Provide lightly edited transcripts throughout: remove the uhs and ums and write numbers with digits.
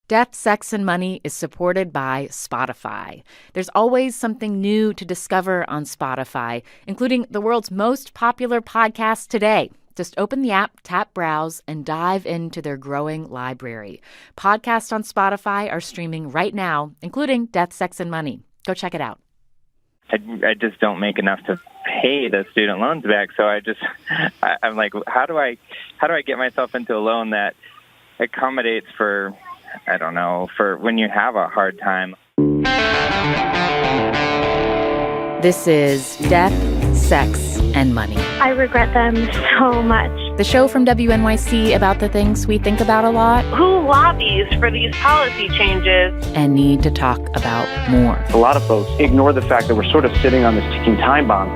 Death, Sex, and Money is supported by Spotify. There's always something new to discover on Spotify, including the world's most popular podcast today. Just open the app, tap Browse, and dive into their growing library. Podcasts on Spotify are streaming right now, including Death, Sex, and Money. Go check it out. I just don't make enough to pay the student loans back, so I'm like, how do I get myself into a loan that accommodates for, I don't know, for when you have a hard time. This is Death, Sex, and Money. I regret them so much. The show from WNYC about the things we think about a lot. Who lobbies for these policy changes? And need to talk about more. A lot of folks ignore the fact that we're sort of sitting on this ticking time bomb.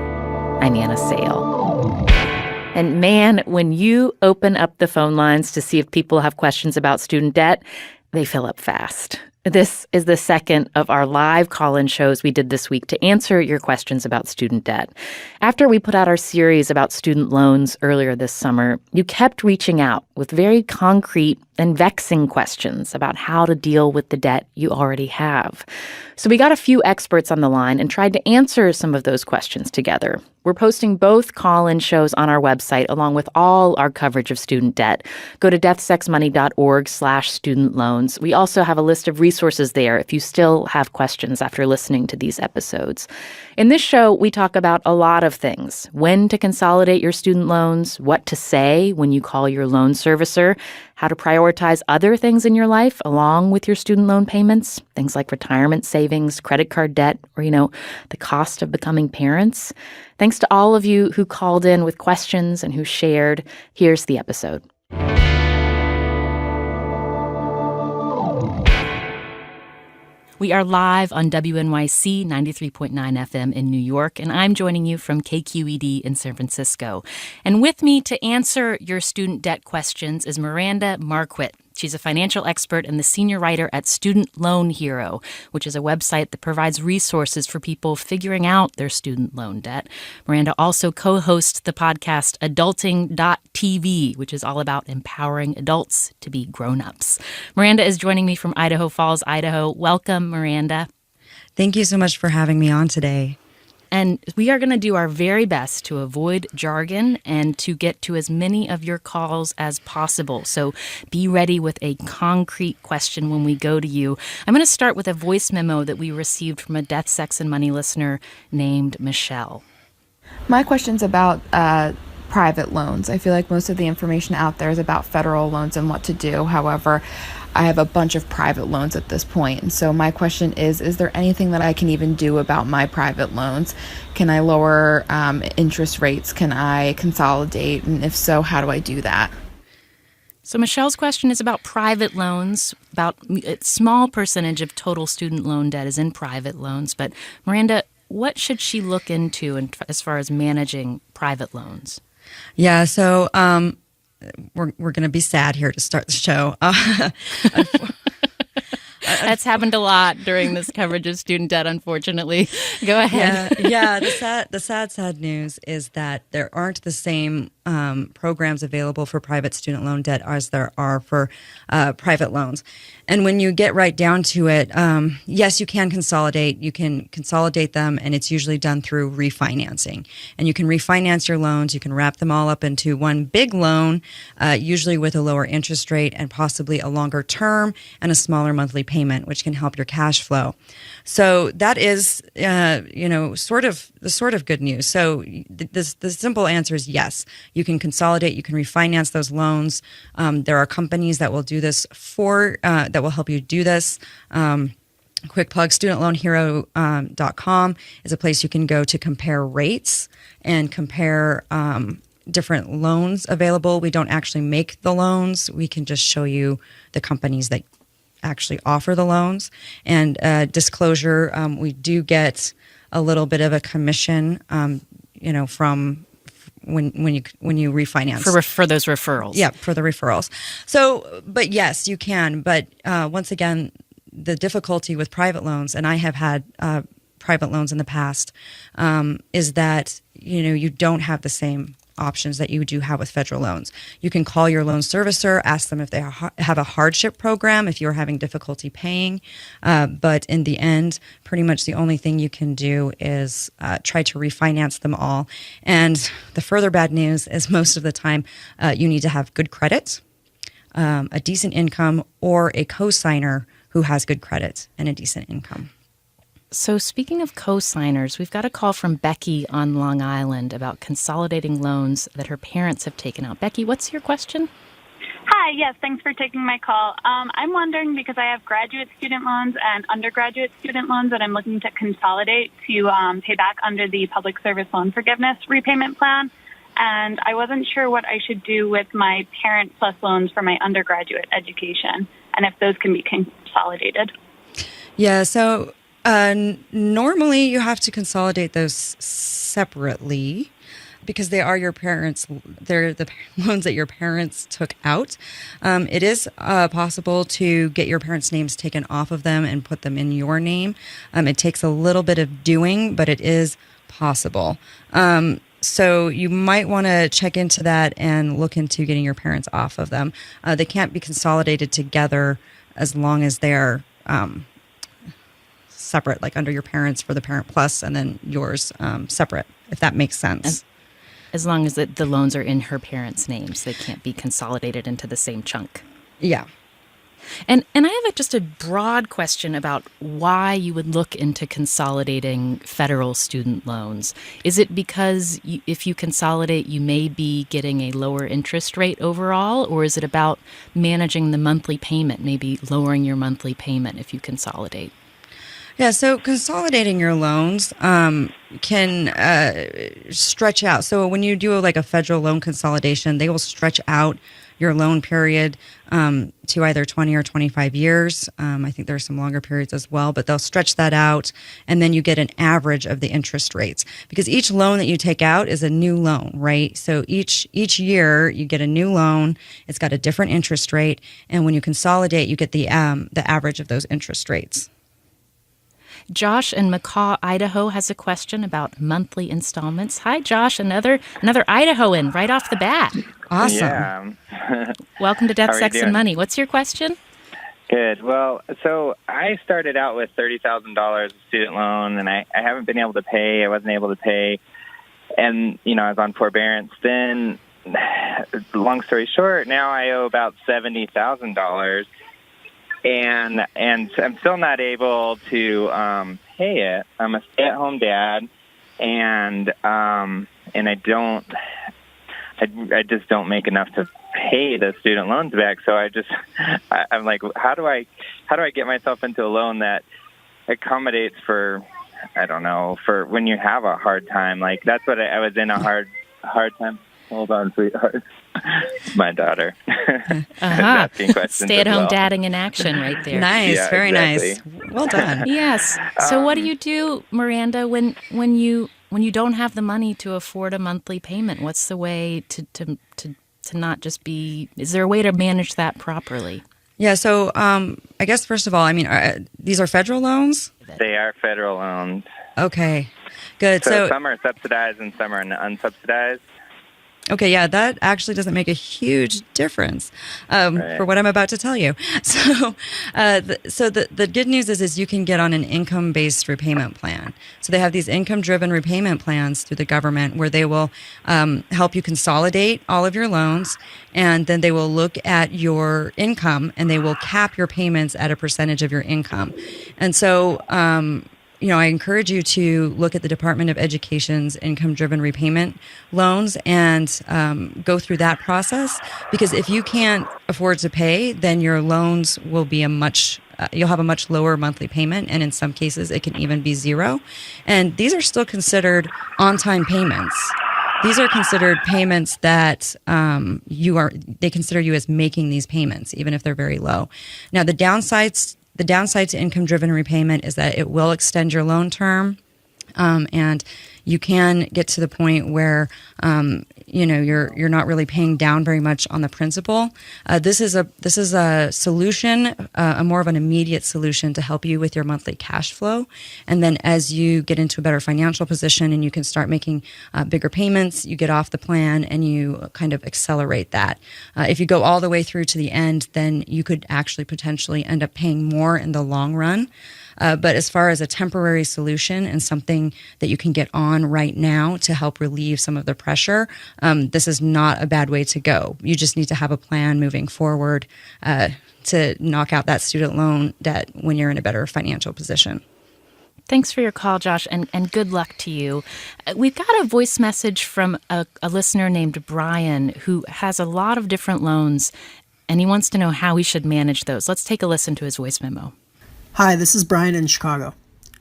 I'm Anna Sale. And man, when you open up the phone lines to see if people have questions about student debt, they fill up fast. This is the second of our live call-in shows we did this week to answer your questions about student debt. After we put out our series about student loans earlier this summer, you kept reaching out with very concrete and vexing questions about how to deal with the debt you already have. So we got a few experts on the line and tried to answer some of those questions together. We're posting both call-in shows on our website along with all our coverage of student debt. Go to deathsexmoney.org/student loans. We also have a list of resources there if you still have questions after listening to these episodes. In this show, we talk about a lot of things: when to consolidate your student loans, what to say when you call your loan servicer, how to prioritize other things in your life along with your student loan payments, things like retirement savings, credit card debt, or, the cost of becoming parents. Thanks to all of you who called in with questions and who shared. Here's the episode. We are live on WNYC 93.9 FM in New York, and I'm joining you from KQED in San Francisco. And with me to answer your student debt questions is Miranda Marquit. She's a financial expert and the senior writer at Student Loan Hero, which is a website that provides resources for people figuring out their student loan debt. Miranda also co-hosts the podcast Adulting.tv, which is all about empowering adults to be grown-ups. Miranda is joining me from Idaho Falls, Idaho. Welcome, Miranda. Thank you so much for having me on today. And we are going to do our very best to avoid jargon and to get to as many of your calls as possible. So be ready with a concrete question when we go to you. I'm going to start with a voice memo that we received from a Death, Sex, and Money listener named Michelle. My question's about private loans. I feel like most of the information out there is about federal loans and what to do. However, I have a bunch of private loans at this point. And so my question is there anything that I can even do about my private loans? Can I lower interest rates? Can I consolidate? And if so, how do I do that? So Michelle's question is about private loans. About a small percentage of total student loan debt is in private loans. But Miranda, what should she look into as far as managing private loans? Yeah, so we're going to be sad here to start the show. That's happened a lot during this coverage of student debt, unfortunately. Go ahead. Yeah. The sad news is that there aren't the same programs available for private student loan debt as there are for private loans. And when you get right down to it, yes, you can consolidate. You can consolidate them, and it's usually done through refinancing. And you can refinance your loans. You can wrap them all up into one big loan, usually with a lower interest rate and possibly a longer term and a smaller monthly payment, which can help your cash flow. So that is, sort of good news. So the simple answer is yes. You can consolidate. You can refinance those loans. There are companies that will do this that will help you do this. Quick plug, studentloanhero.com is a place you can go to compare rates and compare different loans available. We don't actually make the loans. We can just show you the companies that actually offer the loans. And disclosure, we do get a little bit of a commission, from when you refinance for those referrals. Yeah, for the referrals. So, but yes, you can. But once again, the difficulty with private loans, and I have had private loans in the past, is that you don't have the same options that you do have with federal loans. You can call your loan servicer, ask them if they have a hardship program if you're having difficulty paying. But in the end, pretty much the only thing you can do is try to refinance them all. And the further bad news is most of the time you need to have good credit, a decent income, or a co-signer who has good credit and a decent income. So speaking of co-signers, we've got a call from Becky on Long Island about consolidating loans that her parents have taken out. Becky, what's your question? Hi, yes, thanks for taking my call. I'm wondering because I have graduate student loans and undergraduate student loans that I'm looking to consolidate to pay back under the Public Service Loan Forgiveness repayment plan. And I wasn't sure what I should do with my Parent Plus loans for my undergraduate education and if those can be consolidated. Yeah, so normally you have to consolidate those separately because they are your parents, they're the loans that your parents took out. It is possible to get your parents' names taken off of them and put them in your name. It takes a little bit of doing, but it is possible. So you might want to check into that and look into getting your parents off of them. They can't be consolidated together as long as they're separate, like under your parents for the Parent Plus and then yours separate, if that makes sense. As long as the loans are in her parents' names, they can't be consolidated into the same chunk. Yeah. And I have just a broad question about why you would look into consolidating federal student loans. Is it because if you consolidate, you may be getting a lower interest rate overall, or is it about managing the monthly payment, maybe lowering your monthly payment if you consolidate? Yeah, so consolidating your loans can stretch out. So when you do like a federal loan consolidation, they will stretch out your loan period to either 20 or 25 years. I think there are some longer periods as well, but they'll stretch that out, and then you get an average of the interest rates because each loan that you take out is a new loan, right? So each year you get a new loan. It's got a different interest rate, and when you consolidate, you get the average of those interest rates. Josh in McCaw, Idaho has a question about monthly installments. Hi, Josh, another Idahoan right off the bat. Awesome. Yeah. Welcome to Death, How are you Sex, doing? and Money. What's your question? Good. Well, so I started out with $30,000 student loan, and I haven't been able to pay. I wasn't able to pay, and I was on forbearance. Then, long story short, now I owe about $70,000. And I'm still not able to pay it. I'm a stay-at-home dad, and I just don't make enough to pay the student loans back. So I'm like, how do I get myself into a loan that accommodates for, I don't know, for when you have a hard time? Like that's what I was in a hard time. Hold on, sweetheart. My daughter. Asking questions. Stay-at-home as well. dadding in action right there. Nice, Yeah, very exactly. nice. Well done. Yes. So what do you do, Miranda, when you don't have the money to afford a monthly payment? What's the way to not just be? Is there a way to manage that properly? Yeah, so I guess first of all, these are federal loans? They are federal loans. Okay, good. So some are subsidized and some are unsubsidized. Okay, yeah, that actually doesn't make a huge difference for what I'm about to tell you. So, the good news is you can get on an income-based repayment plan. So they have these income-driven repayment plans through the government where they will help you consolidate all of your loans, and then they will look at your income and they will cap your payments at a percentage of your income. And so, I encourage you to look at the Department of Education's income-driven repayment loans and go through that process, because if you can't afford to pay, then your loans will be you'll have a much lower monthly payment, and in some cases it can even be zero. And these are still considered on-time payments. These are considered payments that they consider you as making these payments, even if they're very low. Now, the downside to income-driven repayment is that it will extend your loan term, and you can get to the point where you're not really paying down very much on the principal. This is a solution, a more of an immediate solution to help you with your monthly cash flow. And then as you get into a better financial position and you can start making bigger payments, you get off the plan and you kind of accelerate that. If you go all the way through to the end, then you could actually potentially end up paying more in the long run. But as far as a temporary solution and something that you can get on right now to help relieve some of the pressure, this is not a bad way to go. You just need to have a plan moving forward to knock out that student loan debt when you're in a better financial position. Thanks for your call, Josh, and good luck to you. We've got a voice message from a listener named Brian who has a lot of different loans, and he wants to know how he should manage those. Let's take a listen to his voice memo. Hi, this is Brian in Chicago.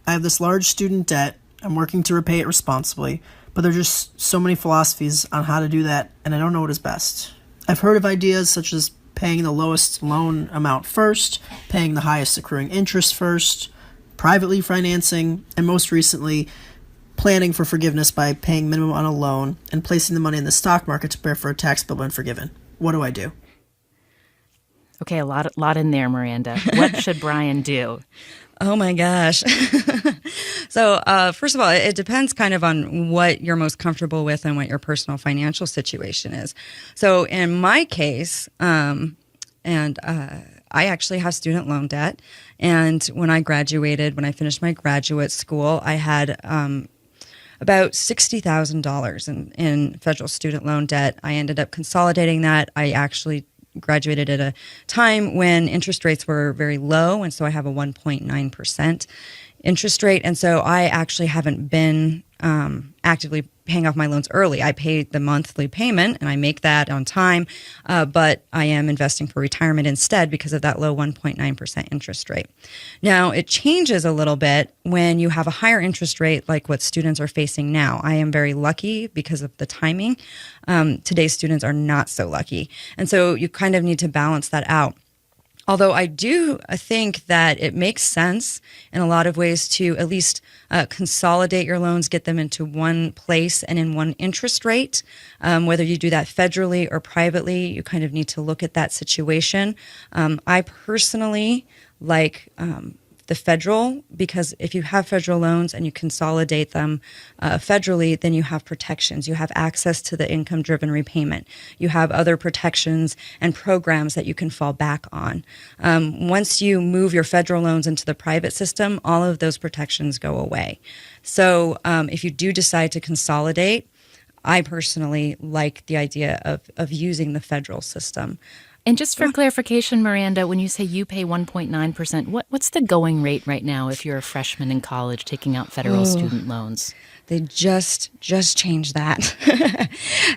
I have this large student debt. I'm working to repay it responsibly, but there are just so many philosophies on how to do that, and I don't know what is best. I've heard of ideas such as paying the lowest loan amount first, paying the highest accruing interest first, privately financing, and most recently, planning for forgiveness by paying minimum on a loan and placing the money in the stock market to prepare for a tax bill when forgiven. What do I do? Okay, a lot in there, Miranda. What should Brian do? Oh my gosh. So first of all, it depends kind of on what you're most comfortable with and what your personal financial situation is. So in my case, I actually have student loan debt. And when I finished my graduate school, I had about $60,000 in federal student loan debt. I ended up consolidating that. I actually graduated at a time when interest rates were very low, and so I have a 1.9% interest rate, and so I actually haven't been actively paying off my loans early. I pay the monthly payment, and I make that on time, but I am investing for retirement instead because of that low 1.9% interest rate. Now, it changes a little bit when you have a higher interest rate like what students are facing now. I am very lucky because of the timing. Today's students are not so lucky, and so you kind of need to balance that out. Although I do think that it makes sense in a lot of ways to at least consolidate your loans, get them into one place and in one interest rate. Whether you do that federally or privately, you kind of need to look at that situation. I personally like the federal, because if you have federal loans and you consolidate them federally, then you have protections. You have access to the income-driven repayment. You have other protections and programs that you can fall back on. Once you move your federal loans into the private system, all of those protections go away. So if you do decide to consolidate, I personally like the idea of using the federal system. And just for clarification, Miranda, when you say you pay 1.9%, what's the going rate right now if you're a freshman in college taking out federal student loans? They just changed that.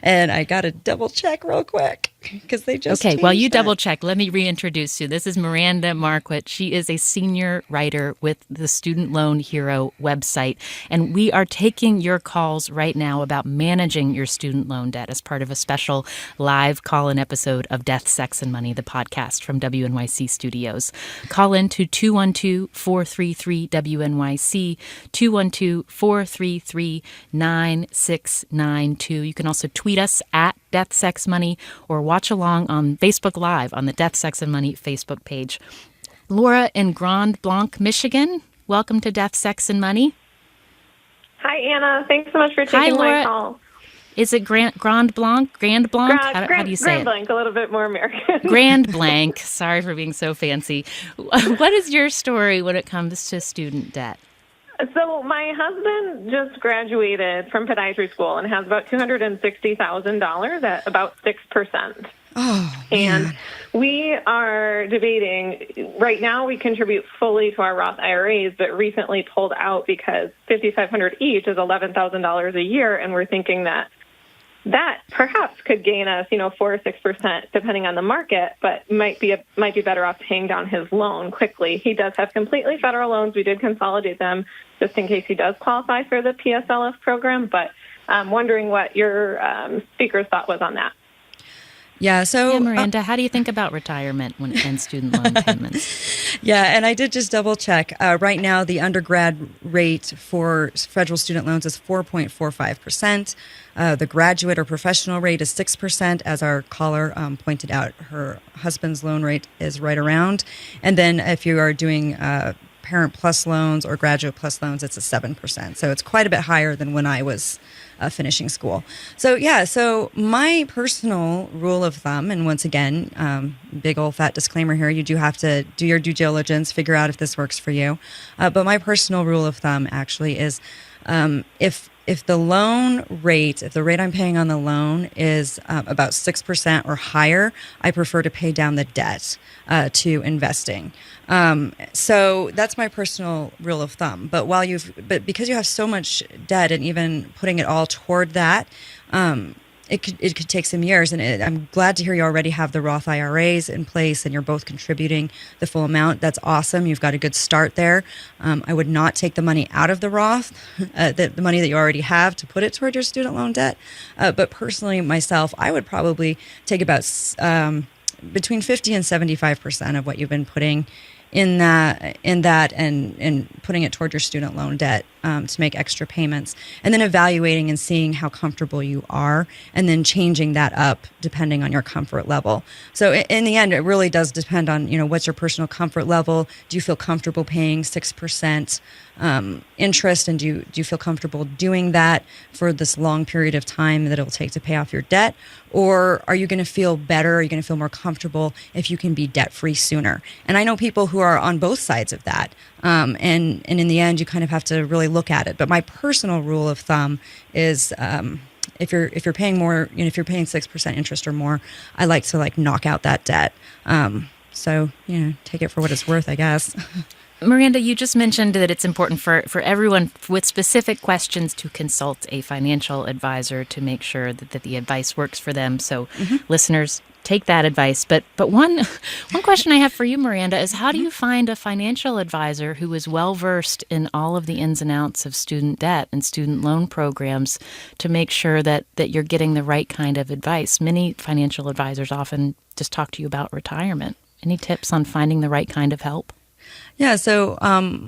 And I got to double check real quick because they just Okay, while you that. double check, let me reintroduce you. This is Miranda Marquardt. She is a senior writer with the Student Loan Hero website. And we are taking your calls right now about managing your student loan debt as part of a special live call-in episode of Death, Sex, and Money, the podcast from WNYC Studios. Call in to 212-433-WNYC, 212-433-9692. You can also tweet us at Death, Sex, Money, or watch along on Facebook Live on the Death, Sex, and Money Facebook page. Laura in Grand Blanc, Michigan, welcome to Death, Sex, and Money. Hi, Anna. Thanks so much for taking my call. Is it Grand Blanc? How do you say Grand Blanc, a little bit more American. Grand Blanc. Sorry for being so fancy. What is your story when it comes to student debt? So my husband just graduated from podiatry school and has about $260,000 at about 6%. Oh, and man. we are debating, right now we contribute fully to our Roth IRAs, but recently pulled out because $5,500 each is $11,000 a year, and we're thinking that perhaps could gain us, 4 or 6%, depending on the market, but might be better off paying down his loan quickly. He does have completely federal loans. We did consolidate them just in case he does qualify for the PSLF program, but I'm wondering what your speaker's thought was on that. Yeah. So, Miranda, how do you think about retirement and student loan payments? Yeah, and I did just double check. Right now, the undergrad rate for federal student loans is 4.45%. The graduate or professional rate is 6%, as our caller pointed out. Her husband's loan rate is right around. And then if you are doing Parent Plus loans or Graduate Plus loans, it's a 7%. So it's quite a bit higher than when I was finishing school. So so my personal rule of thumb, and once again, big old fat disclaimer here, you do have to do your due diligence, figure out if this works for you. But my personal rule of thumb actually is if the loan rate, if the rate I'm paying on the loan is about 6% or higher, I prefer to pay down the debt to investing. So that's my personal rule of thumb. But because you have so much debt, and even putting it all toward that, it could take some years. And I'm glad to hear you already have the Roth IRAs in place and you're both contributing the full amount. That's awesome. You've got a good start there. I would not take the money out of the Roth, the money that you already have, to put it toward your student loan debt. But personally, myself, I would probably take about between 50 and 75% of what you've been putting in that and putting it toward your student loan debt to make extra payments, and then evaluating and seeing how comfortable you are, and then changing that up depending on your comfort level. So in the end, it really does depend on, what's your personal comfort level. Do you feel comfortable paying 6% interest, and do you feel comfortable doing that for this long period of time that it'll take to pay off your debt? Or are you going to feel better? Are you going to feel more comfortable if you can be debt-free sooner? And I know people who are on both sides of that. And in the end, you kind of have to really look at it. But my personal rule of thumb is if you're paying more, if you're paying 6% interest or more, I like to knock out that debt. So take it for what it's worth, I guess. Miranda, you just mentioned that it's important for everyone with specific questions to consult a financial advisor to make sure that the advice works for them. So listeners, take that advice. But one question I have for you, Miranda, is how do you find a financial advisor who is well-versed in all of the ins and outs of student debt and student loan programs to make sure that you're getting the right kind of advice? Many financial advisors often just talk to you about retirement. Any tips on finding the right kind of help? Yeah, so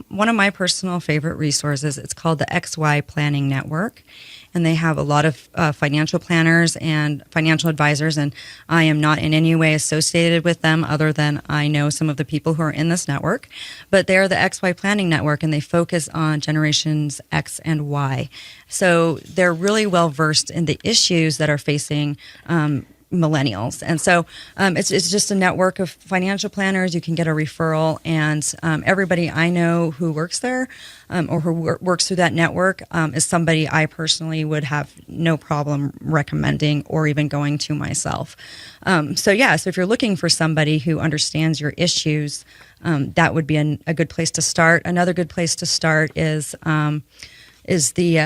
one of my personal favorite resources, it's called the XY Planning Network, and they have a lot of financial planners and financial advisors, and I am not in any way associated with them other than I know some of the people who are in this network, but they're the XY Planning Network, and they focus on generations X and Y. So they're really well versed in the issues that are facing millennials. And so it's just a network of financial planners. You can get a referral, and everybody I know who works there or who works through that network is somebody I personally would have no problem recommending or even going to myself. So if you're looking for somebody who understands your issues, that would be a good place to start. Another good place to start is the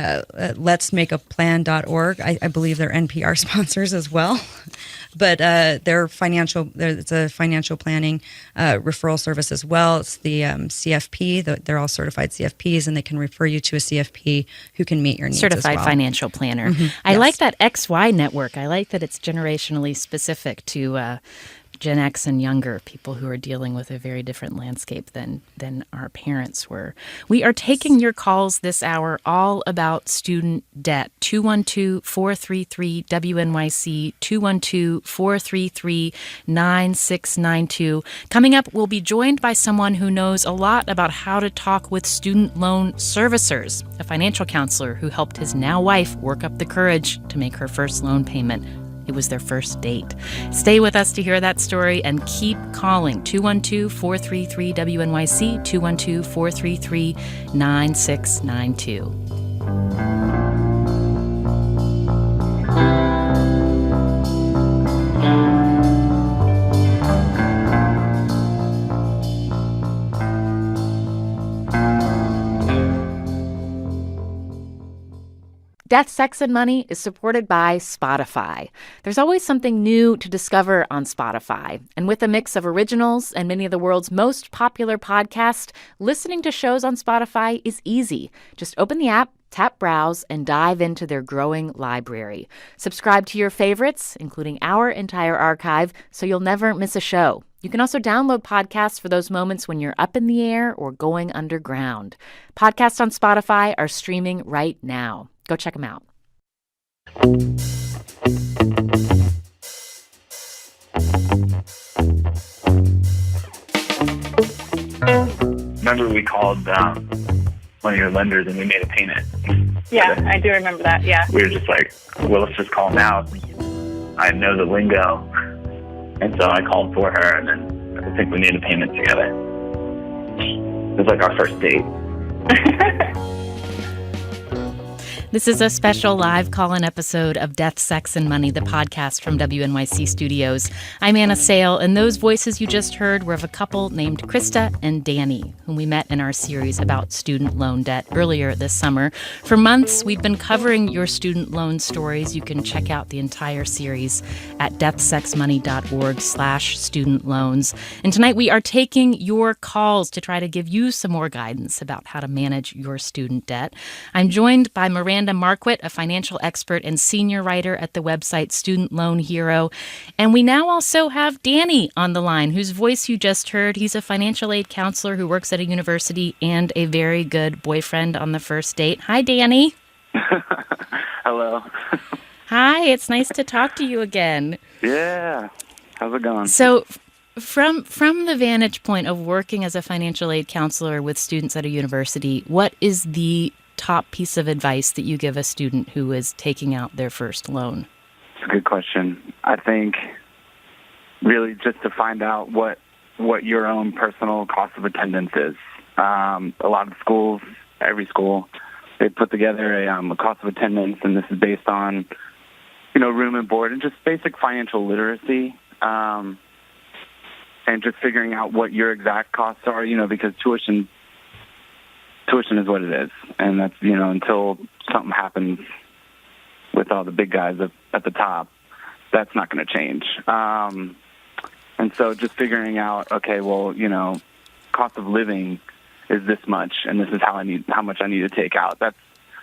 letsmakeaplan.org. I believe they're NPR sponsors as well. But it's a financial planning referral service as well. It's the CFP. They're all certified CFPs, and they can refer you to a CFP who can meet your needs Certified as well. Financial Planner. I like that XY network. I like that it's generationally specific to Gen X and younger, people who are dealing with a very different landscape than our parents were. We are taking your calls this hour all about student debt. 212-433-WNYC, 212-433-9692. Coming up, we'll be joined by someone who knows a lot about how to talk with student loan servicers, a financial counselor who helped his now wife work up the courage to make her first loan payment. It was their first date. Stay with us to hear that story and keep calling 212-433-WNYC, 212-433-9692. Death, Sex, and Money is supported by Spotify. There's always something new to discover on Spotify. And with a mix of originals and many of the world's most popular podcasts, listening to shows on Spotify is easy. Just open the app, Tap Browse and dive into their growing library. Subscribe to your favorites, including our entire archive, so you'll never miss a show. You can also download podcasts for those moments when you're up in the air or going underground. Podcasts on Spotify are streaming right now. Go check them out. Remember we called one of your lenders and we made a payment. Yeah, I do remember that, yeah. We were just like, well, let's just call now. I know the lingo. And so I called for her, and then I think we made a payment together. It was like our first date. This is a special live call-in episode of Death, Sex, and Money, the podcast from WNYC Studios. I'm Anna Sale, and those voices you just heard were of a couple named Krista and Danny, whom we met in our series about student loan debt earlier this summer. For months, we've been covering your student loan stories. You can check out the entire series at deathsexmoney.org/student loans. And tonight we are taking your calls to try to give you some more guidance about how to manage your student debt. I'm joined by Miranda Marquardt, a financial expert and senior writer at the website Student Loan Hero. And we now also have Danny on the line, whose voice you just heard. He's a financial aid counselor who works at a university and a very good boyfriend on the first date. Hi, Danny. Hello. Hi, it's nice to talk to you again. Yeah. How's it going? So from the vantage point of working as a financial aid counselor with students at a university, what is the top piece of advice that you give a student who is taking out their first loan? It's a good question. I think really just to find out what your own personal cost of attendance is. A lot of schools, every school, they put together a cost of attendance, and this is based on, room and board and just basic financial literacy, and just figuring out what your exact costs are, because tuition is what it is. And that's, until something happens with all the big guys at the top, that's not going to change. And so just figuring out, okay, well, cost of living is this much, and this is how much I need to take out. That's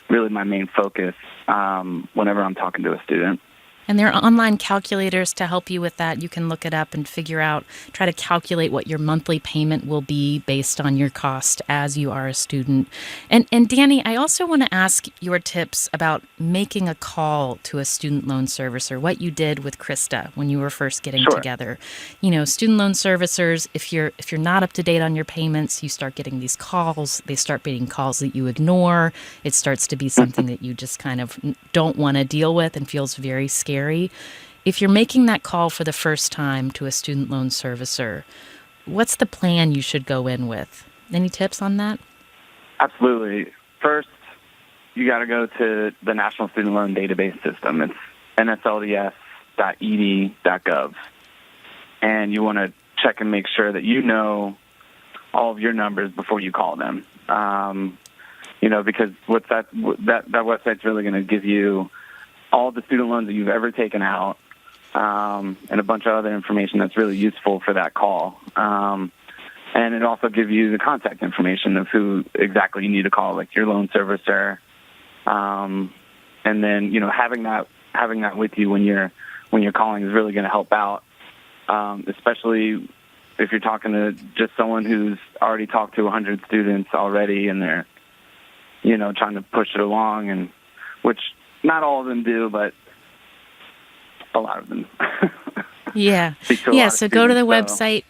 really my main focus whenever I'm talking to a student. And there are online calculators to help you with that. You can look it up and try to calculate what your monthly payment will be based on your cost as you are a student. And Danny, I also want to ask your tips about making a call to a student loan servicer, what you did with Krista when you were first getting together. Student loan servicers, if you're not up to date on your payments, you start getting these calls. They start being calls that you ignore. It starts to be something that you just kind of don't want to deal with and feels very scary. If you're making that call for the first time to a student loan servicer, what's the plan you should go in with? Any tips on that? Absolutely. First, you got to go to the National Student Loan Database System. It's nslds.ed.gov. And you want to check and make sure that you know all of your numbers before you call them. Because what that website's really going to give you all the student loans that you've ever taken out, and a bunch of other information that's really useful for that call. And it also gives you the contact information of who exactly you need to call, like your loan servicer. And then, having that with you when you're calling is really going to help out, especially if you're talking to just someone who's already talked to 100 students already, and they're, trying to push it along, and which not all of them do, but a lot of them. Yeah. So go to the website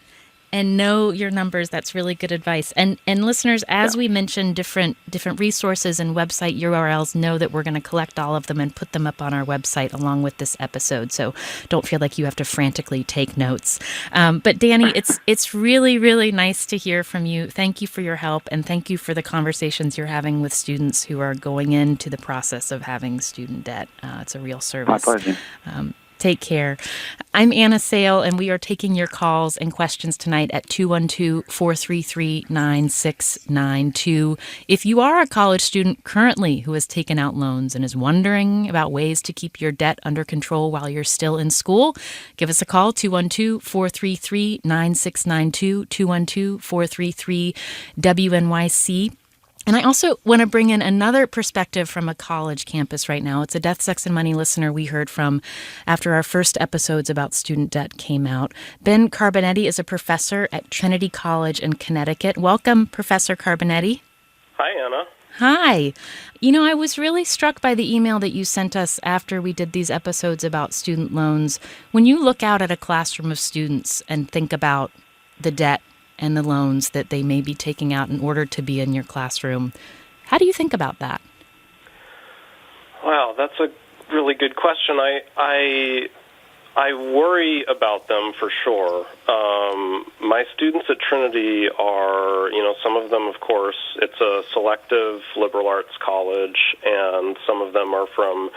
and know your numbers. That's really good advice. And listeners, as we mentioned different resources and website URLs, know that we're going to collect all of them and put them up on our website along with this episode. So don't feel like you have to frantically take notes. But Danny, it's really, really nice to hear from you. Thank you for your help, and thank you for the conversations you're having with students who are going into the process of having student debt. It's a real service. My pleasure. Take care. I'm Anna Sale, and we are taking your calls and questions tonight at 212-433-9692. If you are a college student currently who has taken out loans and is wondering about ways to keep your debt under control while you're still in school, give us a call, 212-433-9692, 212-433-WNYC. And I also want to bring in another perspective from a college campus right now. It's a Death, Sex, and Money listener we heard from after our first episodes about student debt came out. Ben Carbonetti is a professor at Trinity College in Connecticut. Welcome, Professor Carbonetti. Hi, Anna. Hi. You know, I was really struck by the email that you sent us after we did these episodes about student loans. When you look out at a classroom of students and think about the debt and the loans that they may be taking out in order to be in your classroom, how do you think about that? Wow, that's a really good question. I worry about them for sure. My students at Trinity are, some of them, of course, it's a selective liberal arts college, and some of them are from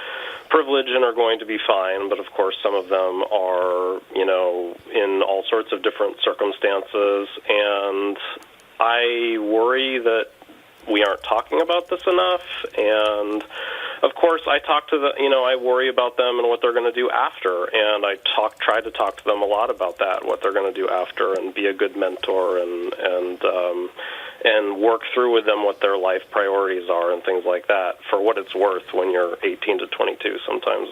privilege and are going to be fine, but of course some of them are, in all sorts of different circumstances, and I worry that we aren't talking about this enough, and of course I I worry about them and what they're going to do after, and I try to talk to them a lot about that, what they're going to do after, and be a good mentor and work through with them what their life priorities are and things like that. For what it's worth, when you're 18 to 22, sometimes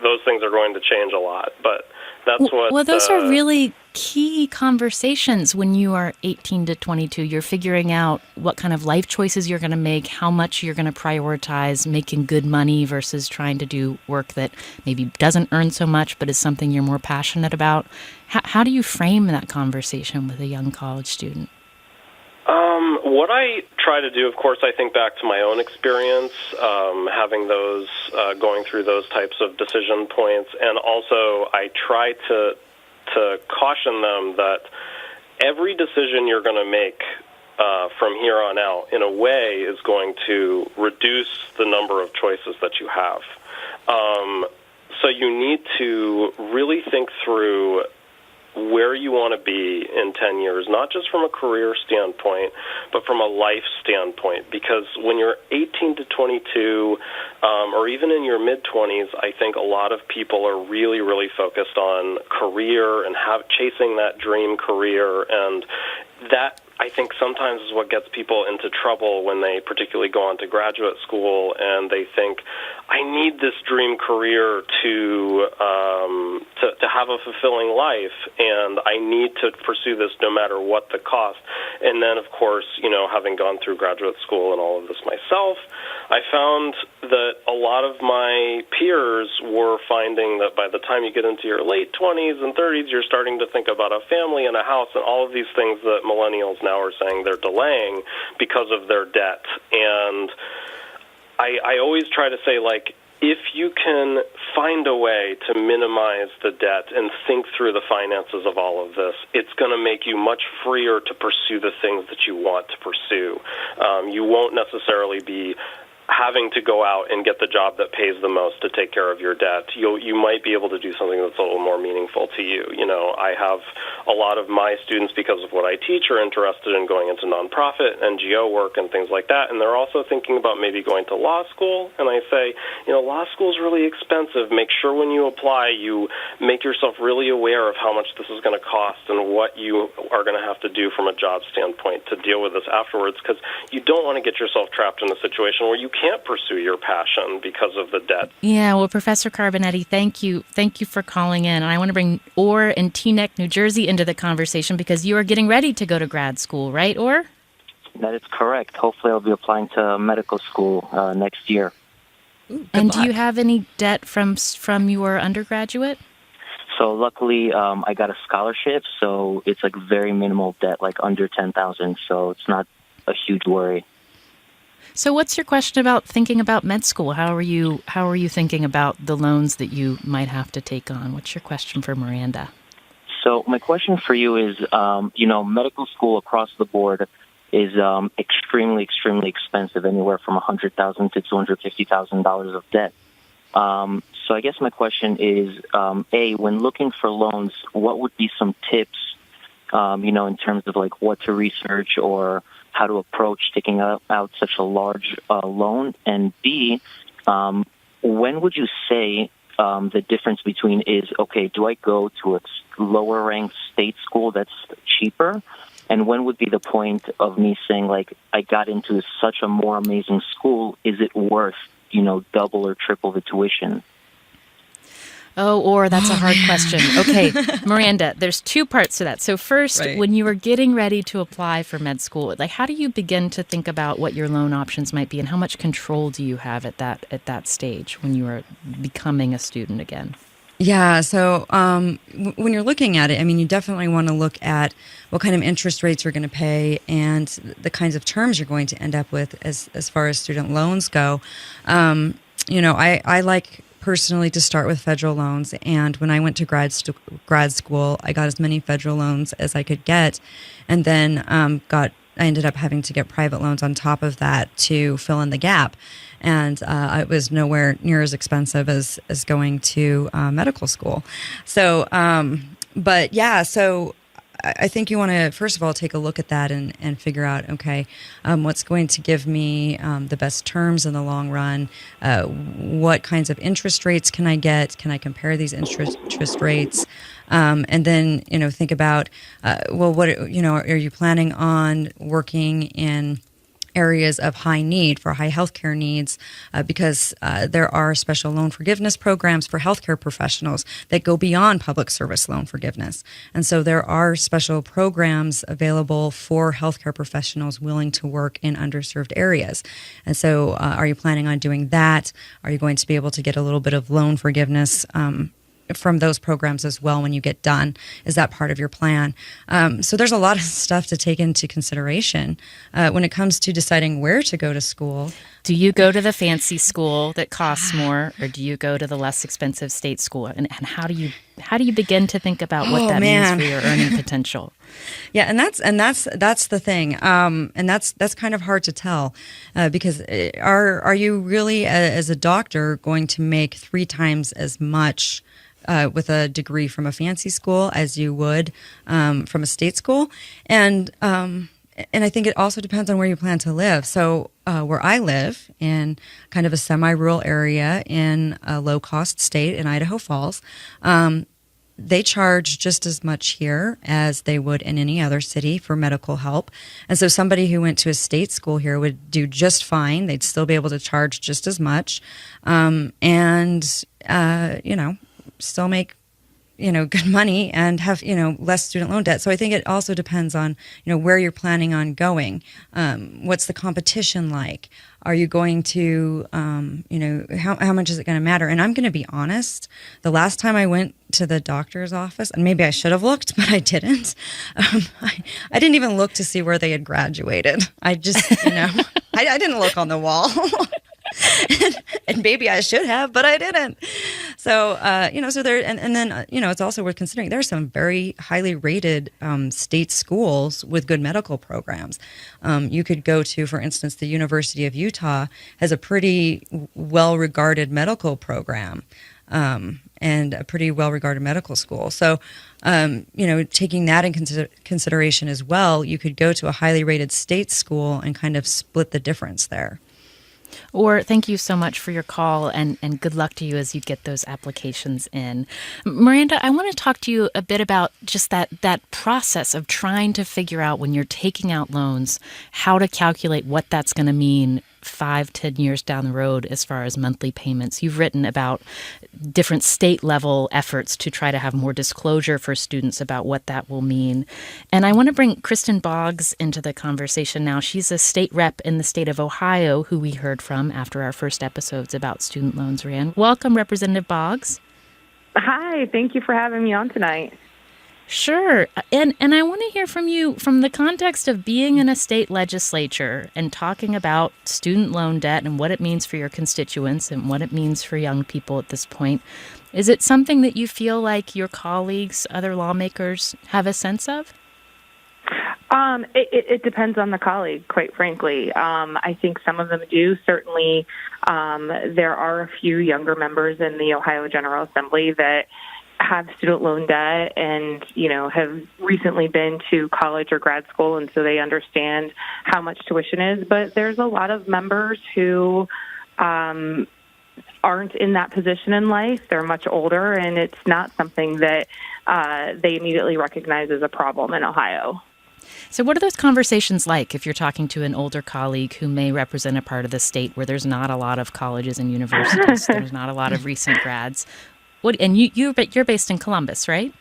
those things are going to change a lot, but that's what... Well, those are really key conversations when you are 18 to 22. You're figuring out what kind of life choices you're going to make, how much you're going to prioritize making good money versus trying to do work that maybe doesn't earn so much but is something you're more passionate about. How do you frame that conversation with a young college student? What I try to do, of course, I think back to my own experience, having those, going through those types of decision points, and also I try to caution them that every decision you're going to make from here on out, in a way, is going to reduce the number of choices that you have. So you need to really think through where you want to be in 10 years, not just from a career standpoint, but from a life standpoint. Because when you're 18 to 22, or even in your mid-20s, I think a lot of people are really, really focused on career and chasing that dream career, and that, I think, sometimes is what gets people into trouble when they particularly go on to graduate school and they think, I need this dream career to have a fulfilling life, and I need to pursue this no matter what the cost. And then, of course, having gone through graduate school and all of this myself, I found that a lot of my peers were finding that by the time you get into your late 20s and 30s, you're starting to think about a family and a house and all of these things that millennials now are saying they're delaying because of their debt. And I always try to say, if you can find a way to minimize the debt and think through the finances of all of this, it's going to make you much freer to pursue the things that you want to pursue. You won't necessarily be having to go out and get the job that pays the most to take care of your debt. You might be able to do something that's a little more meaningful to you. I have a lot of my students, because of what I teach, are interested in going into nonprofit, NGO work, and things like that, and they're also thinking about maybe going to law school. And I say, law school is really expensive. Make sure when you apply, you make yourself really aware of how much this is going to cost and what you are going to have to do from a job standpoint to deal with this afterwards, because you don't want to get yourself trapped in a situation where you can't pursue your passion because of the debt. Yeah, well, Professor Carbonetti, thank you. Thank you for calling in. And I want to bring Orr in Teaneck, New Jersey into the conversation because you are getting ready to go to grad school, right, Orr? That is correct. Hopefully I'll be applying to medical school next year. Ooh, and do you have any debt from your undergraduate? So luckily I got a scholarship, so it's very minimal debt, under $10,000, so it's not a huge worry. So what's your question about thinking about med school? How are you thinking about the loans that you might have to take on? What's your question for Miranda? So my question for you is, medical school across the board is extremely, extremely expensive, anywhere from $100,000 to $250,000 of debt. So I guess my question is, A, when looking for loans, what would be some tips, in terms of what to research or how to approach taking out such a large loan? And B, when would you say the difference between is, okay, do I go to a lower-ranked state school that's cheaper, And when would be the point of me saying, like, I got into such a more amazing school, is it worth, double or triple the tuition? Oh, or that's a hard question. Okay, Miranda, there's two parts to that. So first, when you were getting ready to apply for med school, like how do you begin to think about what your loan options might be, and how much control do you have at that stage when you are becoming a student again? Yeah, so when you're looking at it, I mean, you definitely want to look at what kind of interest rates you're going to pay and the kinds of terms you're going to end up with as far as student loans go. I like personally to start with federal loans, and when I went to grad school, I got as many federal loans as I could get, and then I ended up having to get private loans on top of that to fill in the gap, and it was nowhere near as expensive as going to medical school. So, but yeah, so I think you want to, first of all, take a look at that and figure out, okay, what's going to give me the best terms in the long run? What kinds of interest rates can I get? Can I compare these interest rates? And then, think about, what, are you planning on working in areas of high need for high healthcare needs, because there are special loan forgiveness programs for healthcare professionals that go beyond public service loan forgiveness. And so there are special programs available for healthcare professionals willing to work in underserved areas. And so are you planning on doing that? Are you going to be able to get a little bit of loan forgiveness from those programs as well when you get done? Is that part of your plan? So there's a lot of stuff to take into consideration when it comes to deciding where to go to school. Do you go to the fancy school that costs more, or do you go to the less expensive state school? And how do you begin to think about what that means for your earning potential? Yeah, and that's the thing, and that's kind of hard to tell because are you really as a doctor going to make 3 times as much with a degree from a fancy school as you would from a state school? And I think it also depends on where you plan to live. So where I live, in kind of a semi-rural area in a low-cost state in Idaho Falls, they charge just as much here as they would in any other city for medical help. And so somebody who went to a state school here would do just fine. They'd still be able to charge just as much, still make, good money and have, less student loan debt. So I think it also depends on, where you're planning on going. What's the competition like? Are you going to, how much is it going to matter? And I'm going to be honest, the last time I went to the doctor's office, and maybe I should have looked, but I didn't. I didn't even look to see where they had graduated. I just, I didn't look on the wall. and maybe I should have, but I didn't. So, so there, and then, it's also worth considering there are some very highly rated state schools with good medical programs. You could go to, for instance, the University of Utah has a pretty well-regarded medical program and a pretty well-regarded medical school. So, taking that in consideration as well, you could go to a highly rated state school and kind of split the difference there. Or thank you so much for your call, and good luck to you as you get those applications in. Miranda, I want to talk to you a bit about just that process of trying to figure out when you're taking out loans, how to calculate what that's going to mean 5-10 years down the road as far as monthly payments. You've written about different state level efforts to try to have more disclosure for students about what that will mean. And I want to bring Kristen Boggs into the conversation now. She's a state rep in the state of Ohio who we heard from after our first episodes about student loans ran. Welcome, Representative Boggs. Hi, thank you for having me on tonight. Sure. And I want to hear from you from the context of being in a state legislature and talking about student loan debt and what it means for your constituents and what it means for young people at this point. Is it something that you feel like your colleagues, other lawmakers, have a sense of? It depends on the colleague, quite frankly. I think some of them do. Certainly, there are a few younger members in the Ohio General Assembly that have student loan debt and, have recently been to college or grad school, and so they understand how much tuition is. But there's a lot of members who aren't in that position in life. They're much older, and it's not something that they immediately recognize as a problem in Ohio. So what are those conversations like if you're talking to an older colleague who may represent a part of the state where there's not a lot of colleges and universities, there's not a lot of recent grads? You're based in Columbus, right?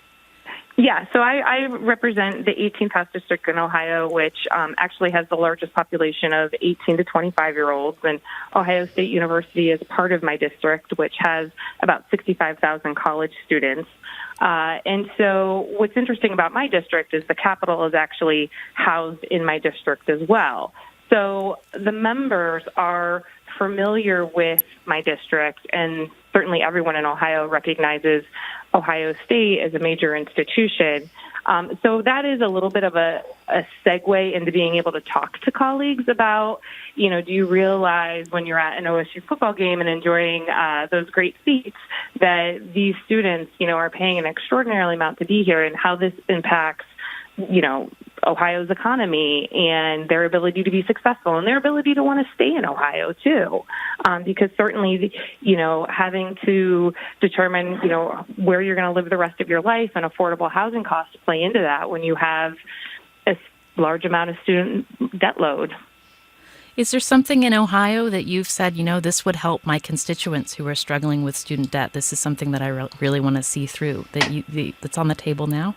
Yeah, so I represent the 18th House District in Ohio, which actually has the largest population of 18 to 25-year-olds. And Ohio State University is part of my district, which has about 65,000 college students. And so what's interesting about my district is the Capitol is actually housed in my district as well. So the members are familiar with my district, and certainly everyone in Ohio recognizes Ohio State as a major institution. So that is a little bit of a segue into being able to talk to colleagues about, do you realize when you're at an OSU football game and enjoying those great seats that these students, are paying an extraordinary amount to be here, and how this impacts, Ohio's economy and their ability to be successful and their ability to want to stay in Ohio too. Because certainly, having to determine, where you're going to live the rest of your life and affordable housing costs play into that when you have a large amount of student debt load. Is there something in Ohio that you've said, this would help my constituents who are struggling with student debt? This is something that I really want to see through, that's on the table now?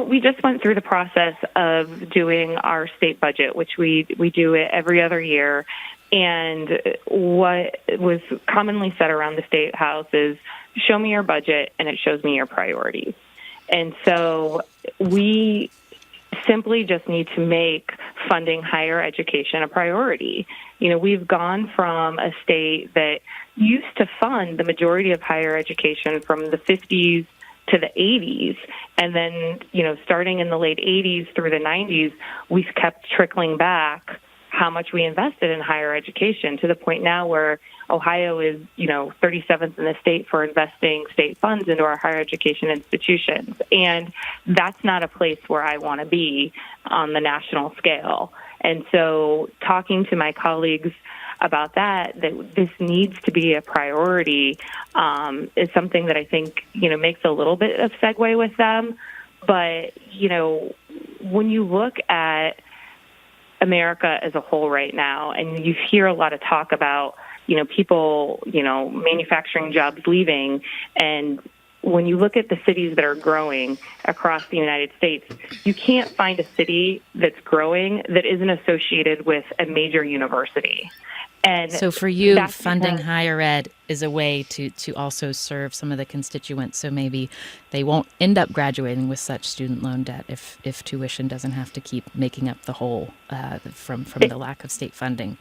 We just went through the process of doing our state budget, which we do it every other year. And what was commonly said around the State House is, show me your budget and it shows me your priorities. And so we simply just need to make funding higher education a priority. We've gone from a state that used to fund the majority of higher education from the 50s to the 80s. And then, starting in the late 80s through the 90s, we kept trickling back how much we invested in higher education, to the point now where Ohio is, 37th in the state for investing state funds into our higher education institutions. And that's not a place where I want to be on the national scale. And so talking to my colleagues about that this needs to be a priority, is something that I think, makes a little bit of segue with them. But, when you look at America as a whole right now, and you hear a lot of talk about, people, manufacturing jobs leaving, and when you look at the cities that are growing across the United States, you can't find a city that's growing that isn't associated with a major university. And so for you, funding higher ed is a way to also serve some of the constituents, so maybe they won't end up graduating with such student loan debt if tuition doesn't have to keep making up the hole from the lack of state funding.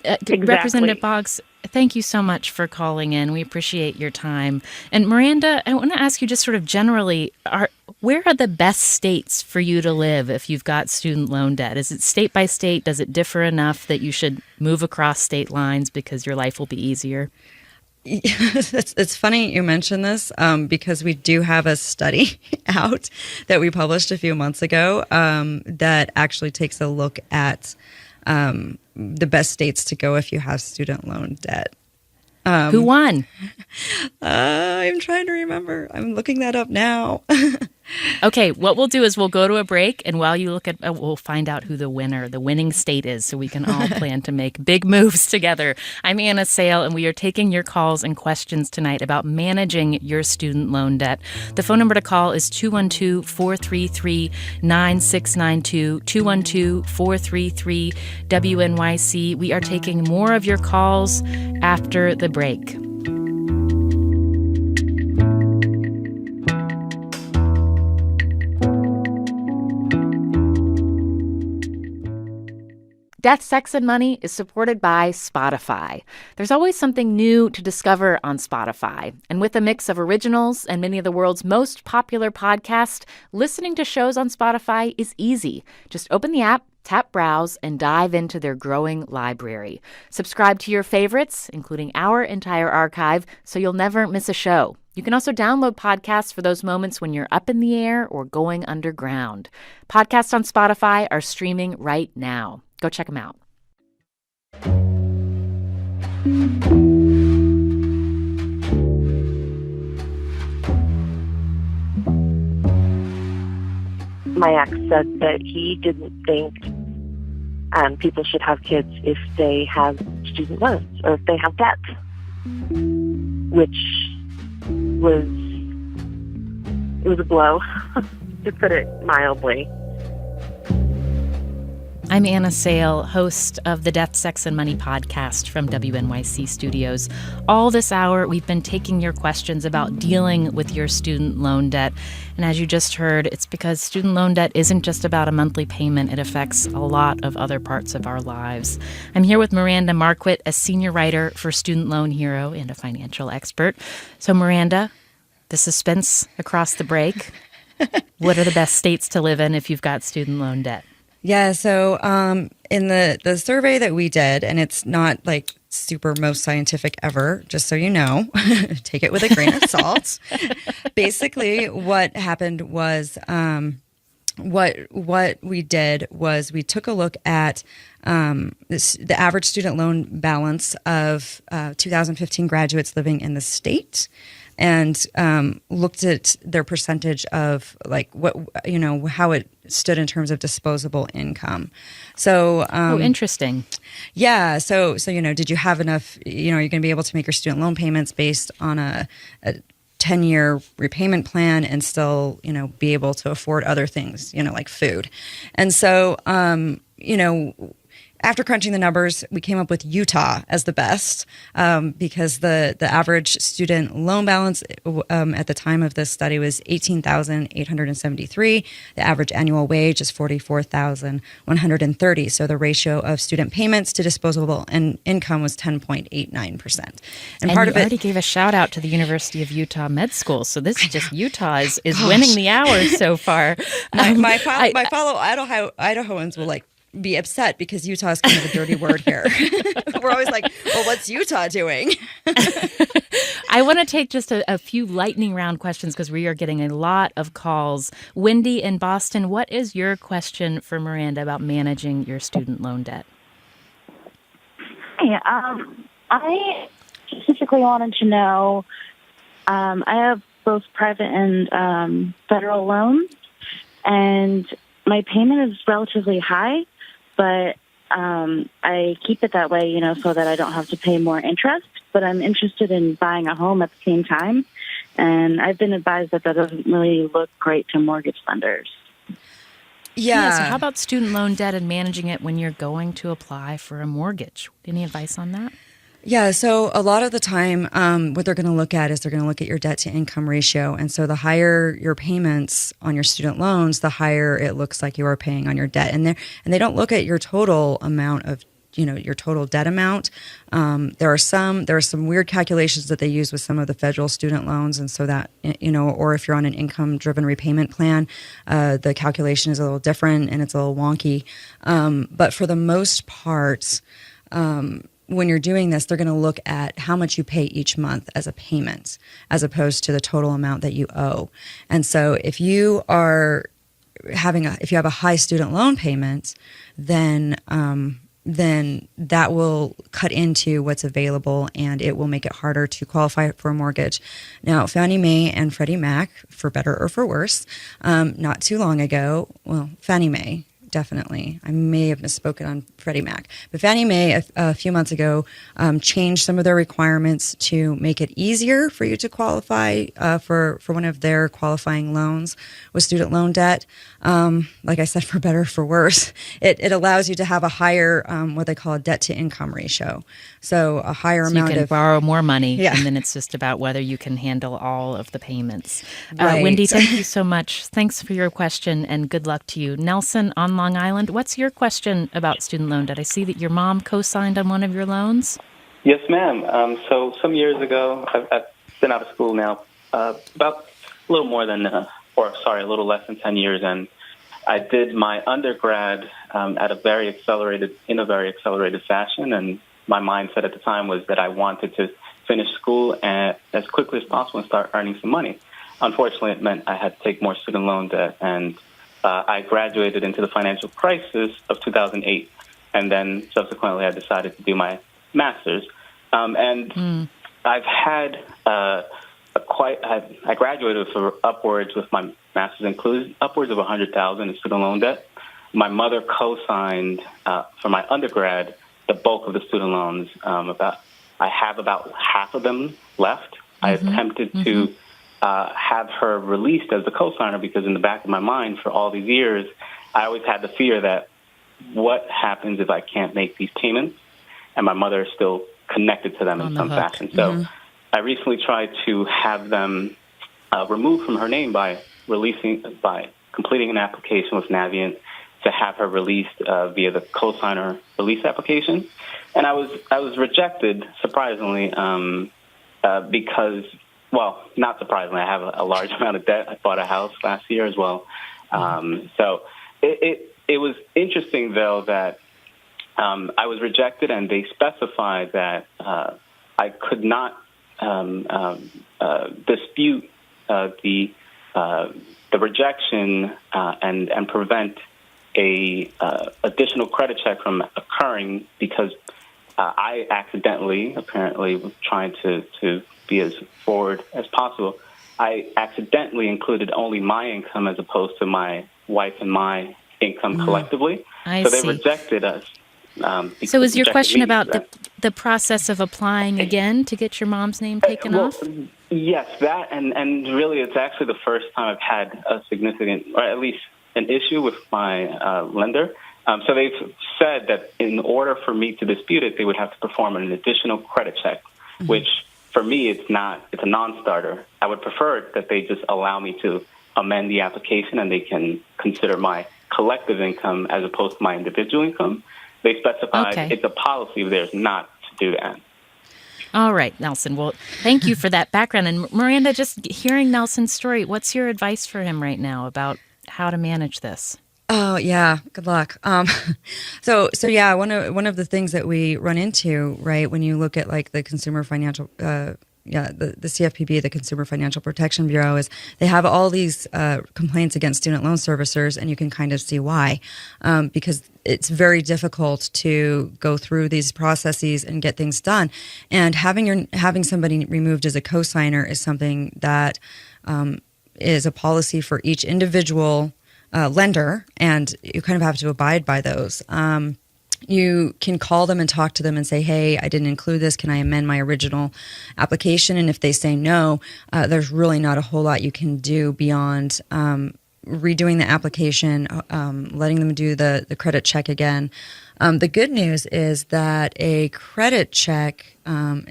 Exactly. Representative Boggs, thank you so much for calling in. We appreciate your time. And Miranda, I want to ask you just sort of generally, where are the best states for you to live if you've got student loan debt? Is it state by state? Does it differ enough that you should move across state lines because your life will be easier? It's funny you mention this because we do have a study out that we published a few months ago that actually takes a look at the best states to go if you have student loan debt. Who won? I'm trying to remember. I'm looking that up now. Okay, what we'll do is we'll go to a break, and while you look at, we'll find out who the winning state is, so we can all plan to make big moves together. I'm Anna Sale, and we are taking your calls and questions tonight about managing your student loan debt. The phone number to call is 212-433-9692, 212-433-WNYC. We are taking more of your calls after the break. Death, Sex, and Money is supported by Spotify. There's always something new to discover on Spotify. And with a mix of originals and many of the world's most popular podcasts, listening to shows on Spotify is easy. Just open the app, tap Browse, and dive into their growing library. Subscribe to your favorites, including our entire archive, so you'll never miss a show. You can also download podcasts for those moments when you're up in the air or going underground. Podcasts on Spotify are streaming right now. Go check them out. my ex said that he didn't think people should have kids if they have student loans or if they have debt, which was a blow, to put it mildly. I'm Anna Sale, host of the Death, Sex, and Money podcast from WNYC Studios. All this hour, we've been taking your questions about dealing with your student loan debt. And as you just heard, it's because student loan debt isn't just about a monthly payment. It affects a lot of other parts of our lives. I'm here with Miranda Marquit, a senior writer for Student Loan Hero and a financial expert. So, Miranda, the suspense across the break. What are the best states to live in if you've got student loan debt? Yeah, so in the survey that we did, and it's not like super most scientific ever, just so you know, take it with a grain of salt. Basically, what happened was what we did was we took a look at the average student loan balance of 2015 graduates living in the state, and looked at their percentage of like how it stood in terms of disposable income. So, interesting. Yeah. So, did you have enough, you're going to be able to make your student loan payments based on a 10-year repayment plan and still, be able to afford other things, like food. And so, after crunching the numbers, we came up with Utah as the best because the average student loan balance at the time of this study was $18,873. The average annual wage is $44,130. So the ratio of student payments to disposable income was 10.89%. And part of it already gave a shout out to the University of Utah Med School. So this is just Utah is winning the hour so far. My fellow Idahoans will be upset because Utah is kind of a dirty word here. We're always like, well, what's Utah doing? I want to take just a few lightning round questions because we are getting a lot of calls. Wendy in Boston, what is your question for Miranda about managing your student loan debt? Hey, I specifically wanted to know, I have both private and federal loans, and my payment is relatively high. But I keep it that way, so that I don't have to pay more interest. But I'm interested in buying a home at the same time. And I've been advised that doesn't really look great to mortgage lenders. Yeah. So how about student loan debt and managing it when you're going to apply for a mortgage? Any advice on that? Yeah, so a lot of the time, what they're going to look at is they're going to look at your debt to income ratio. And so the higher your payments on your student loans, the higher it looks like you are paying on your debt. And they don't look at your total amount of, your total debt amount. There are some weird calculations that they use with some of the federal student loans. And so that, or if you're on an income driven repayment plan, the calculation is a little different and it's a little wonky. But for the most part, when you're doing this, they're going to look at how much you pay each month as a payment, as opposed to the total amount that you owe. And so if you are if you have a high student loan payment, then that will cut into what's available and it will make it harder to qualify for a mortgage. Now, Fannie Mae and Freddie Mac, for better or for worse, not too long ago, well, Fannie Mae, definitely. I may have misspoken on Freddie Mac. But Fannie Mae, a few months ago, changed some of their requirements to make it easier for you to qualify for one of their qualifying loans with student loan debt. Like I said, for better or for worse, it allows you to have a higher, what they call a debt to income ratio. So a higher amount you can of borrow more money, yeah. And then it's just about whether you can handle all of the payments. Right. Wendy, thank you so much. Thanks for your question and good luck to you. Nelson on Long Island, what's your question about student loan debt? I see that your mom co-signed on one of your loans. Yes, ma'am. So some years ago, I've been out of school now about a little little less than 10 years, and I did my undergrad in a very accelerated fashion, and my mindset at the time was that I wanted to finish school as quickly as possible and start earning some money. Unfortunately, it meant I had to take more student loan debt, and I graduated into the financial crisis of 2008, and then subsequently I decided to do my master's. I've had I graduated for upwards with my master's includes upwards of $100,000 in student loan debt. My mother co-signed for my undergrad the bulk of the student loans. I have about half of them left. I attempted to have her released as the co-signer because in the back of my mind for all these years, I always had the fear that what happens if I can't make these payments and my mother is still connected to them in some fashion. So I recently tried to have them removed from her name by completing an application with Navient to have her released via the co-signer release application. And I was rejected, surprisingly, because, well, not surprisingly, I have a large amount of debt. I bought a house last year as well. So it was interesting, though, that I was rejected, and they specified that I could not dispute the rejection and prevent a additional credit check from occurring because I accidentally, apparently, was trying to be as forward as possible. I accidentally included only my income as opposed to my wife and my income collectively. I so they see. Rejected us. So is your question about the the process of applying again to get your mom's name taken off? Yes, that, and really it's actually the first time I've had a significant, or at least an issue with my lender. So they've said that in order for me to dispute it, they would have to perform an additional credit check, which for me it's a non-starter. I would prefer that they just allow me to amend the application and they can consider my collective income as opposed to my individual income. They specified it's a policy of theirs not to do that. All right, Nelson. Well, thank you for that background. And Miranda, just hearing Nelson's story, what's your advice for him right now about how to manage this? Oh yeah, good luck. So yeah, one of the things that we run into, right, when you look at like the consumer financial, the CFPB, the Consumer Financial Protection Bureau, is they have all these complaints against student loan servicers, and you can kind of see why, because it's very difficult to go through these processes and get things done. And having somebody removed as a cosigner is something that is a policy for each individual lender, and you kind of have to abide by those. You can call them and talk to them and say, hey, I didn't include this. Can I amend my original application? And if they say no, there's really not a whole lot you can do beyond redoing the application, letting them do the credit check again. The good news is that a credit check, and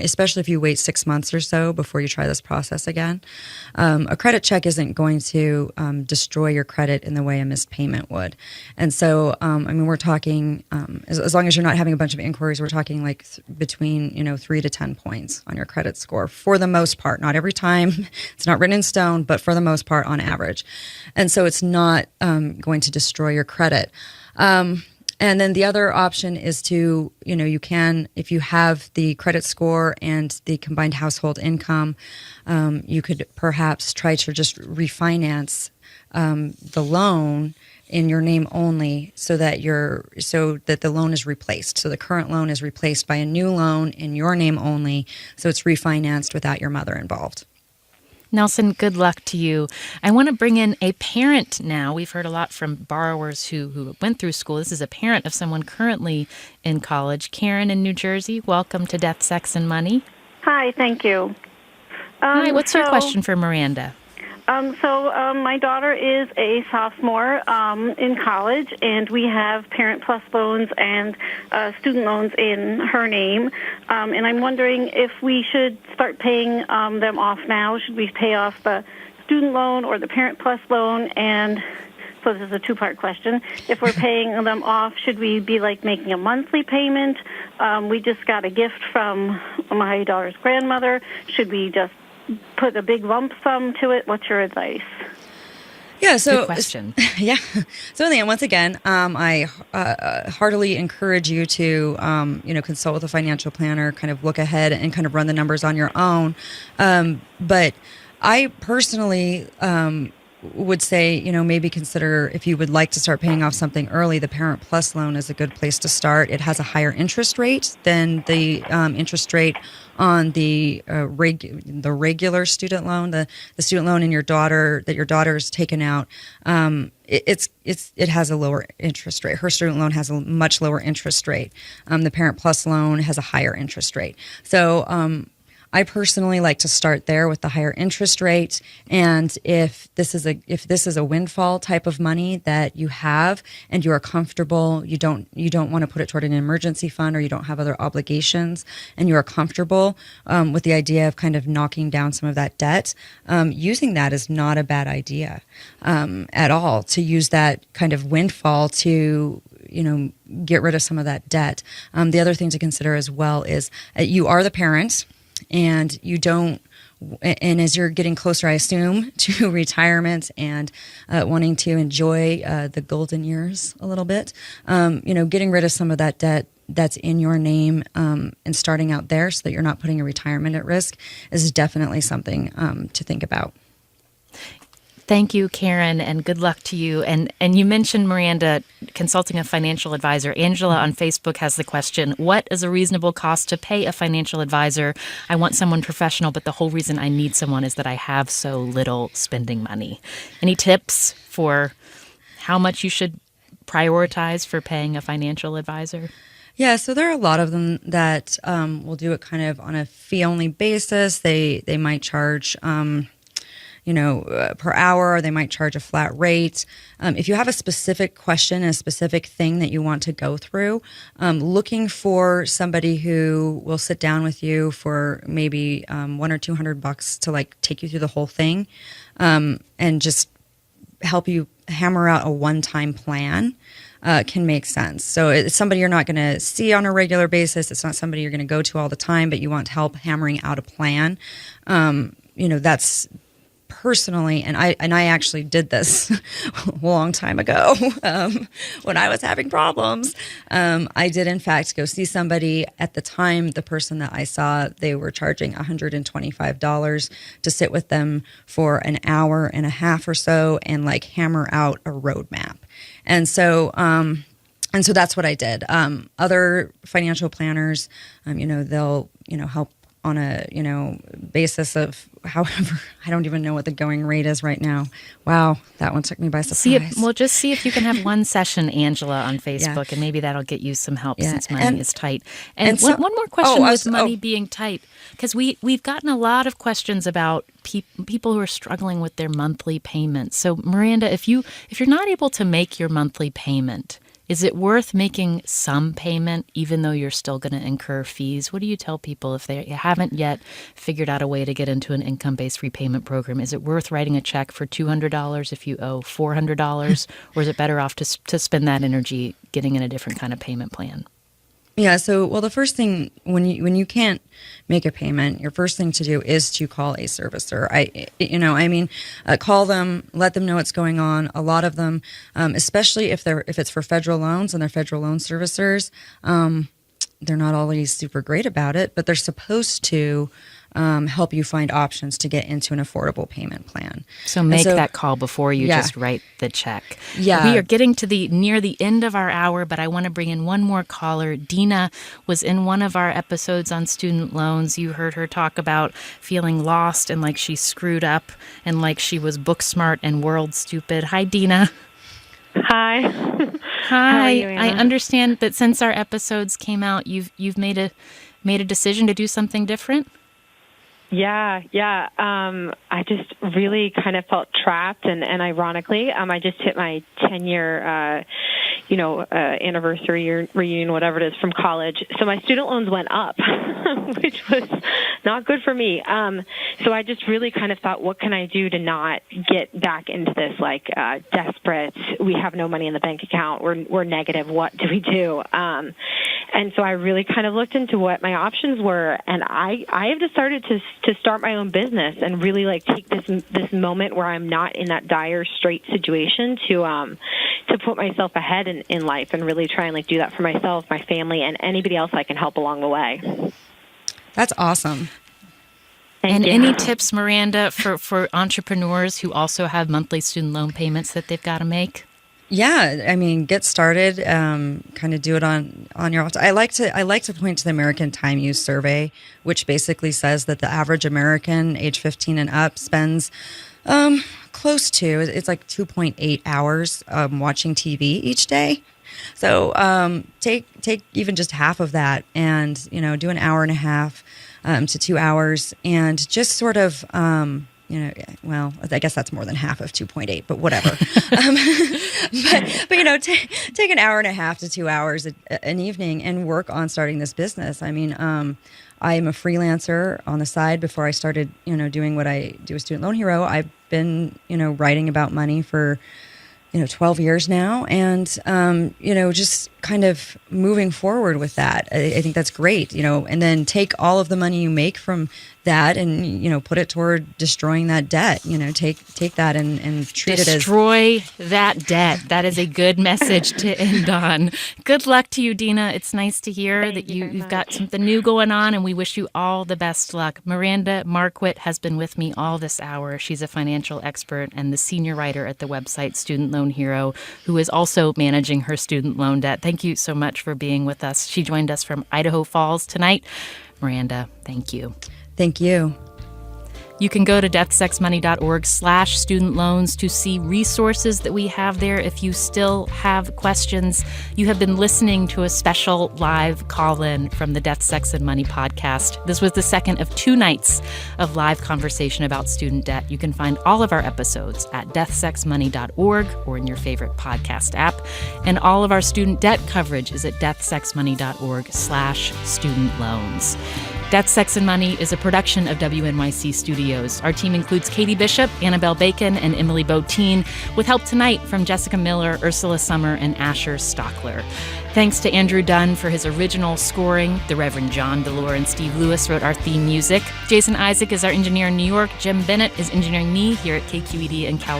especially if you wait 6 months or so before you try this process again, a credit check isn't going to destroy your credit in the way a missed payment would. And so, we're talking, as long as you're not having a bunch of inquiries, we're talking like between 3 to 10 points on your credit score for the most part. Not every time, it's not written in stone, but for the most part, on average. And so, it's not going to destroy your credit. And then the other option is to, you can, if you have the credit score and the combined household income, you could perhaps try to just refinance the loan in your name only so that the loan is replaced. So the current loan is replaced by a new loan in your name only, so it's refinanced without your mother involved. Nelson, good luck to you. I want to bring in a parent now. We've heard a lot from borrowers who went through school. This is a parent of someone currently in college. Karen in New Jersey, welcome to Death, Sex, and Money. Hi, thank you. Hi, what's your question for Miranda? My daughter is a sophomore in college, and we have Parent Plus loans and student loans in her name. And I'm wondering if we should start paying them off now. Should we pay off the student loan or the Parent Plus loan? And so this is a two-part question. If we're paying them off, should we be like making a monthly payment? We just got a gift from my daughter's grandmother. Should we just put a big lump sum to it? What's your advice? Yeah, so good question. Yeah. So Leanne, once again, I heartily encourage you to consult with a financial planner, kind of look ahead and kind of run the numbers on your own. But I personally would say, maybe consider if you would like to start paying off something early, the Parent Plus loan is a good place to start. It has a higher interest rate than the interest rate on the regular student loan, the student loan in your daughter has taken out. It has a lower interest rate. Her student loan has a much lower interest rate. The Parent Plus loan has a higher interest rate. So I personally like to start there with the higher interest rate. And if this is a windfall type of money that you have and you are comfortable, you don't want to put it toward an emergency fund, or you don't have other obligations, and you are comfortable with the idea of kind of knocking down some of that debt, using that is not a bad idea at all. To use that kind of windfall to get rid of some of that debt. The other thing to consider as well is you are the parent. And as you're getting closer, I assume, to retirement and wanting to enjoy the golden years a little bit, getting rid of some of that debt that's in your name and starting out there so that you're not putting your retirement at risk is definitely something to think about. Thank you, Karen, and good luck to you. And you mentioned, Miranda, consulting a financial advisor. Angela on Facebook has the question, what is a reasonable cost to pay a financial advisor? I want someone professional, but the whole reason I need someone is that I have so little spending money. Any tips for how much you should prioritize for paying a financial advisor? Yeah, so there are a lot of them that will do it kind of on a fee-only basis. They might charge per hour, or they might charge a flat rate. If you have a specific question, a specific thing that you want to go through, looking for somebody who will sit down with you for maybe $100 or $200 to take you through the whole thing, and just help you hammer out a one-time plan. Can make sense. So it's somebody you're not going to see on a regular basis. It's not somebody you're going to go to all the time, but you want help hammering out a plan. That's personally, and I actually did this a long time ago when I was having problems. I did, in fact, go see somebody. At the time, the person that I saw, they were charging $125 to sit with them for an hour and a half or so and hammer out a roadmap. And so that's what I did. Other financial planners, they'll, help on a, basis of however, I don't even know what the going rate is right now. Wow, that one took me by surprise. Just see if you can have one session, Angela, on Facebook, and maybe that'll get you some help since money is tight. And one more question with money being tight, because we've gotten a lot of questions about people who are struggling with their monthly payments. So, Miranda, if you're not able to make your monthly payment, is it worth making some payment even though you're still going to incur fees? What do you tell people if they haven't yet figured out a way to get into an income-based repayment program? Is it worth writing a check for $200 if you owe $400? Or is it better off to spend that energy getting in a different kind of payment plan? Yeah, so, the first thing, when you can't make a payment, your first thing to do is to call a servicer. Call them, let them know what's going on. A lot of them, especially if it's for federal loans and they're federal loan servicers, they're not always super great about it, but they're supposed to help you find options to get into an affordable payment plan. So make that call before you just write the check. Yeah. We are getting to near the end of our hour, but I want to bring in one more caller. Dina was in one of our episodes on student loans. You heard her talk about feeling lost and like she screwed up and like she was book smart and world stupid. Hi, Dina. Hi. Hi. How are you, Anna? I understand that since our episodes came out, you've made a decision to do something different. Yeah. I just really kind of felt trapped, and ironically, I just hit my 10-year, anniversary or reunion, whatever it is, from college. So my student loans went up, which was not good for me. So I just really kind of thought, what can I do to not get back into this, desperate, we have no money in the bank account, we're negative, what do we do? And so I really kind of looked into what my options were, and I have decided to start my own business and really take this moment where I'm not in that dire straight situation to put myself ahead in life and really try and do that for myself, my family, and anybody else I can help along the way. That's awesome. And you. any tips, Miranda, for entrepreneurs who also have monthly student loan payments that they've got to make? Yeah, I mean, get started. Kind of do it on your own. I like to point to the American Time Use Survey, which basically says that the average American, age 15 and up, spends close to, it's like 2.8 hours watching TV each day. So take even just half of that, and do an hour and a half to 2 hours, and just sort of. Well, I guess that's more than half of 2.8, but whatever. But take an hour and a half to 2 hours an evening and work on starting this business. I mean, I'm a freelancer on the side. Before I started, doing what I do with Student Loan Hero, I've been, writing about money for, 12 years now, and just kind of moving forward with that. I think that's great, and then take all of the money you make from that and, put it toward destroying that debt. Take that and treat it as... Destroy that debt. That is a good message to end on. Good luck to you, Dina. It's nice to hear that you've got something new going on, and we wish you all the best luck. Miranda Marquit has been with me all this hour. She's a financial expert and the senior writer at the website Student Loan Hero, who is also managing her student loan debt. Thank you so much for being with us. She joined us from Idaho Falls tonight. Miranda, thank you. Thank you. You can go to deathsexmoney.org/student loans to see resources that we have there if you still have questions. You have been listening to a special live call-in from the Death, Sex, and Money podcast. This was the second of 2 nights of live conversation about student debt. You can find all of our episodes at deathsexmoney.org or in your favorite podcast app. And all of our student debt coverage is at deathsexmoney.org/student loans. Death, Sex, and Money is a production of WNYC Studios. Our team includes Katie Bishop, Annabelle Bacon, and Emily Botine, with help tonight from Jessica Miller, Ursula Summer, and Asher Stockler. Thanks to Andrew Dunn for his original scoring. The Reverend John Delore and Steve Lewis wrote our theme music. Jason Isaac is our engineer in New York. Jim Bennett is engineering me here at KQED in California.